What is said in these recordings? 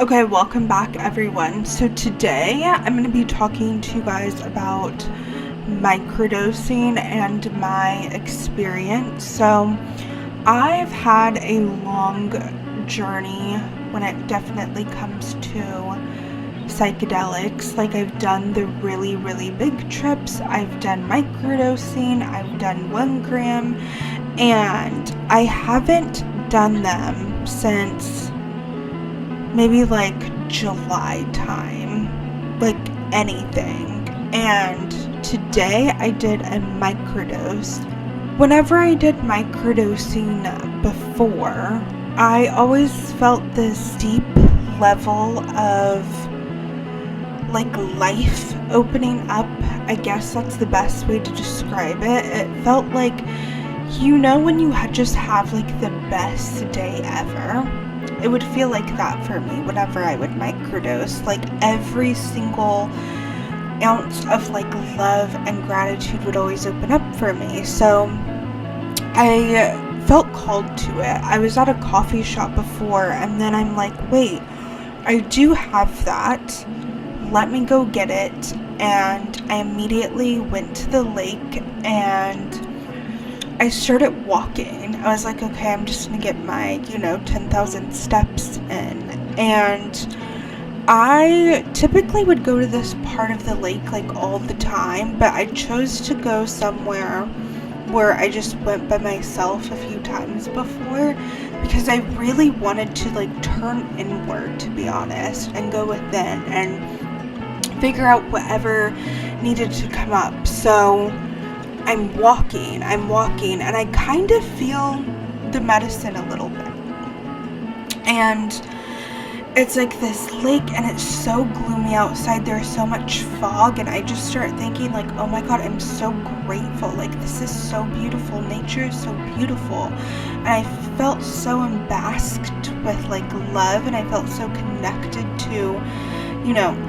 Okay, welcome back everyone. So today I'm going to be talking to you guys about microdosing and my experience. So I've had a long journey when it definitely comes to psychedelics. Like, I've done the really, really big trips, I've done microdosing, I've done 1 gram, and I haven't done them since maybe like July time, like anything. And today I did a microdose. Whenever I did microdosing before, I always felt this deep level of like life opening up. I guess that's the best way to describe it. It felt like, when you just have like the best day ever. It would feel like that for me whenever I would microdose. Like, every single ounce of like love and gratitude would always open up for me. So I felt called to it. I was at a coffee shop before, and then I'm like, wait, I do have that. Let me go get it. And I immediately went to the lake and I started walking. I was like, okay, I'm just gonna get my, 10,000 steps in. And I typically would go to this part of the lake like all the time, but I chose to go somewhere where I just went by myself a few times before, because I really wanted to like turn inward, to be honest, and go within and figure out whatever needed to come up. So I'm walking, and I kind of feel the medicine a little bit. And it's like this lake, and it's so gloomy outside. There's so much fog, and I just start thinking like, oh my god, I'm so grateful. Like, this is so beautiful. Nature is so beautiful. And I felt so embasked with like love, and I felt so connected to,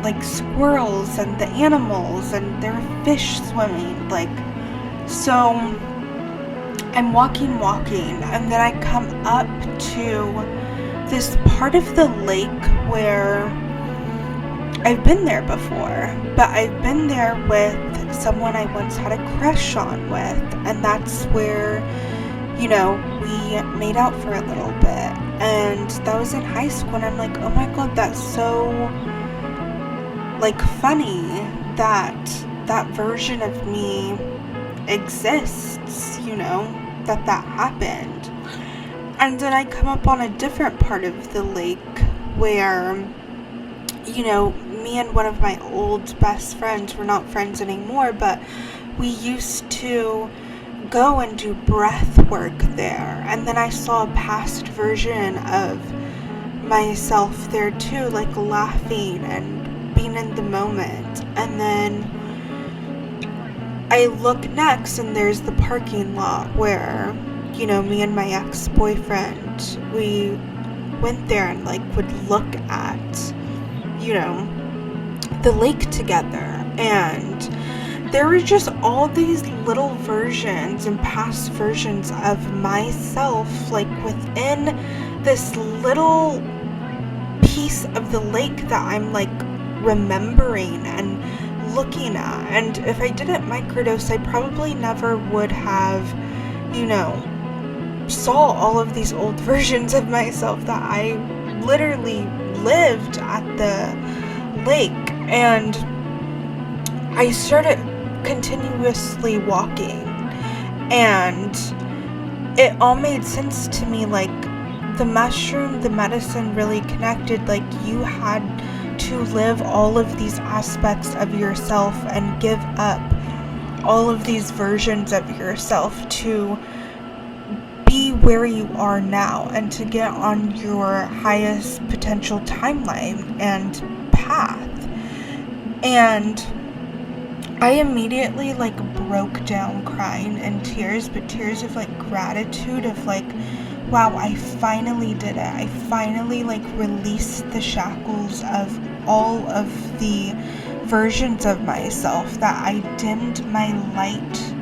like squirrels and the animals, and there were fish swimming, like. So I'm walking, and then I come up to this part of the lake where I've been there before, but I've been there with someone I once had a crush on with, and that's where, we made out for a little bit, and that was in high school, and I'm like, oh my god, that's so, like, funny that version of me exists, that happened. And then I come up on a different part of the lake where, me and one of my old best friends, we're not friends anymore, but we used to go and do breath work there. And then I saw a past version of myself there too, like laughing and being in the moment. And then I look next, and there's the parking lot where, me and my ex-boyfriend, we went there and like would look at, the lake together. And there were just all these little versions and past versions of myself, like within this little piece of the lake that I'm like remembering and looking at. And if I didn't microdose, I probably never would have, saw all of these old versions of myself that I literally lived at the lake. And I started continuously walking, and it all made sense to me. Like, the mushroom, the medicine really connected. Like, you had to live all of these aspects of yourself and give up all of these versions of yourself to be where you are now and to get on your highest potential timeline and path. And I immediately like broke down crying in tears, but tears of like gratitude, of like, wow, I finally did it. I finally like released the shackles of all of the versions of myself that I dimmed my light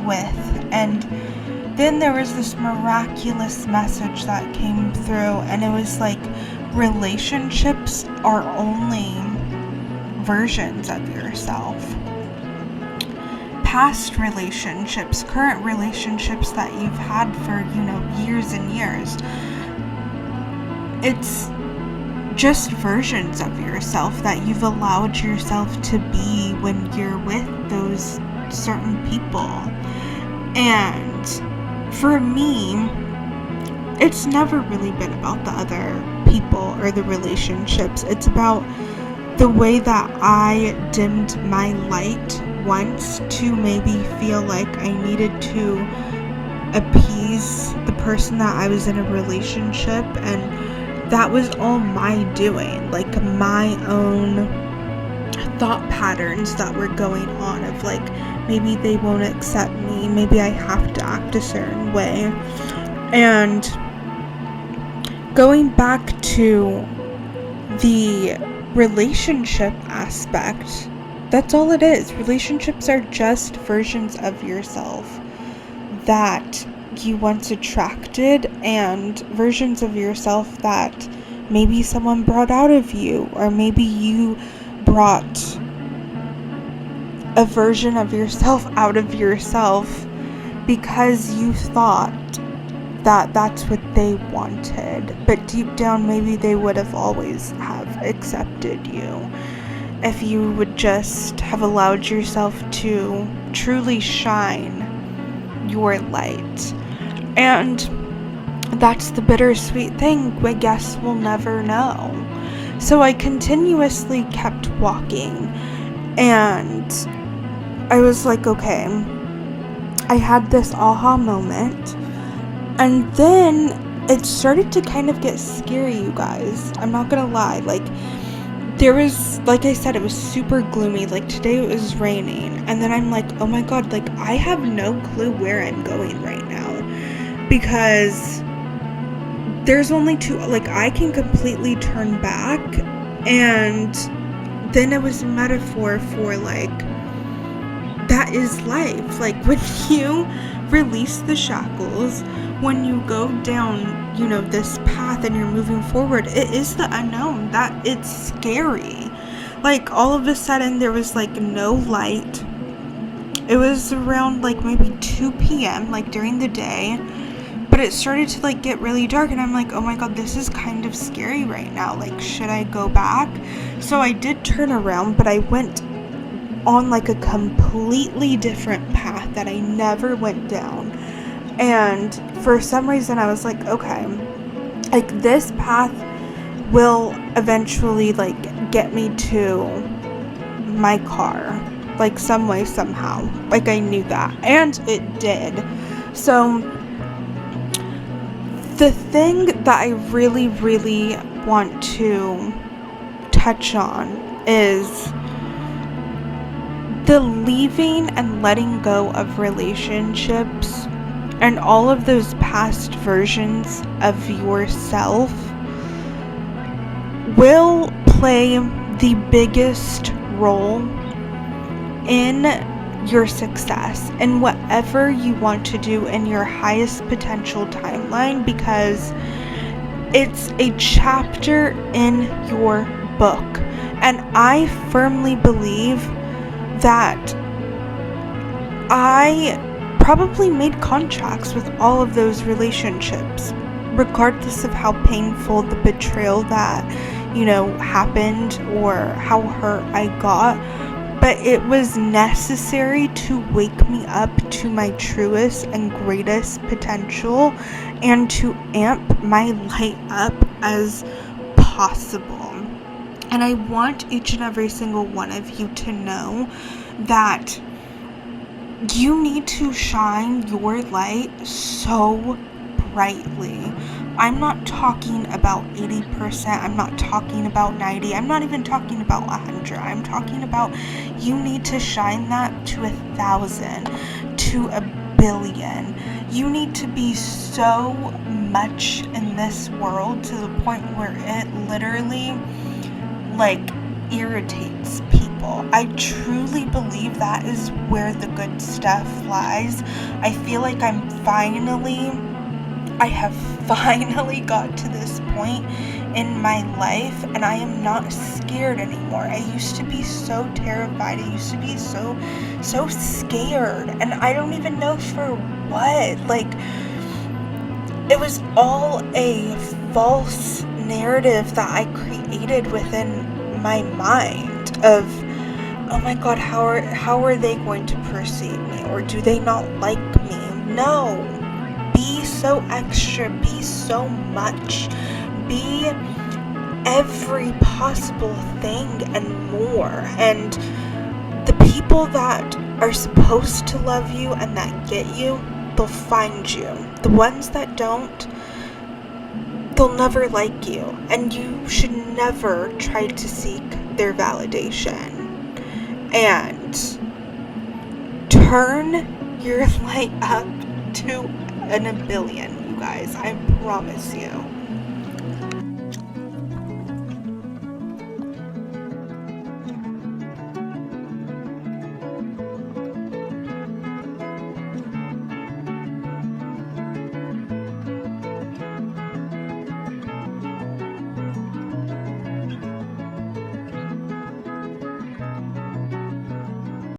with. And then there was this miraculous message that came through, and it was like relationships are only versions of yourself. Past relationships, current relationships that you've had for, years and years, it's just versions of yourself that you've allowed yourself to be when you're with those certain people. And for me, it's never really been about the other people or the relationships. It's about the way that I dimmed my light once to maybe feel like I needed to appease the person that I was in a relationship, and that was all my doing, like my own thought patterns that were going on of like, maybe they won't accept me, maybe I have to act a certain way. And going back to the relationship aspect, that's all it is. Relationships are just versions of yourself that you once attracted, and versions of yourself that maybe someone brought out of you, or maybe you brought a version of yourself out of yourself because you thought that that's what they wanted, but deep down maybe they would have always have accepted you if you would just have allowed yourself to truly shine your light. And that's the bittersweet thing. I guess we'll never know. So I continuously kept walking, and I was like, okay, I had this aha moment, and then it started to kind of get scary, you guys. I'm not gonna lie. Like, there was, like I said, it was super gloomy. Like, today it was raining, and then I'm like, oh my god, like, I have no clue where I'm going right now, because there's only two, like, I can completely turn back, and then it was a metaphor for, like, that is life. Like, when you release the shackles, when you go down, this path and you're moving forward, it is the unknown, that it's scary. Like, all of a sudden there was like no light. It was around like maybe 2 p.m. like during the day, but it started to like get really dark, and I'm like, oh my god, this is kind of scary right now. Like, should I go back? So I did turn around, but I went on like a completely different path that I never went down. And for some reason I was like, okay, like, this path will eventually like get me to my car, like some way, somehow. Like, I knew that, and it did. So the thing that I really, really want to touch on is the leaving and letting go of relationships and all of those past versions of yourself will play the biggest role in your success and whatever you want to do in your highest potential timeline, because it's a chapter in your book. And I firmly believe that I probably made contracts with all of those relationships, regardless of how painful the betrayal that, happened or how hurt I got. But it was necessary to wake me up to my truest and greatest potential and to amp my light up as possible. And I want each and every single one of you to know that you need to shine your light so brightly. I'm not talking about 80%. I'm not talking about 90. I'm not even talking about 100. I'm talking about you need to shine that to 1,000, to 1 billion. You need to be so much in this world to the point where it literally, like, irritates people. I truly believe that is where the good stuff lies. I feel like I have finally got to this point in my life, and I am not scared anymore. I used to be so terrified. I used to be so scared, and I don't even know for what. Like, it was all a false narrative that I created within my mind of, oh my god, how are they going to perceive me, or do they not like me? No. Be so extra, be so much, be every possible thing and more. And the people that are supposed to love you and that get you, they'll find you. The ones that don't, they'll never like you, and you should never try to seek their validation. And turn your light up to a billion, you guys. I promise you.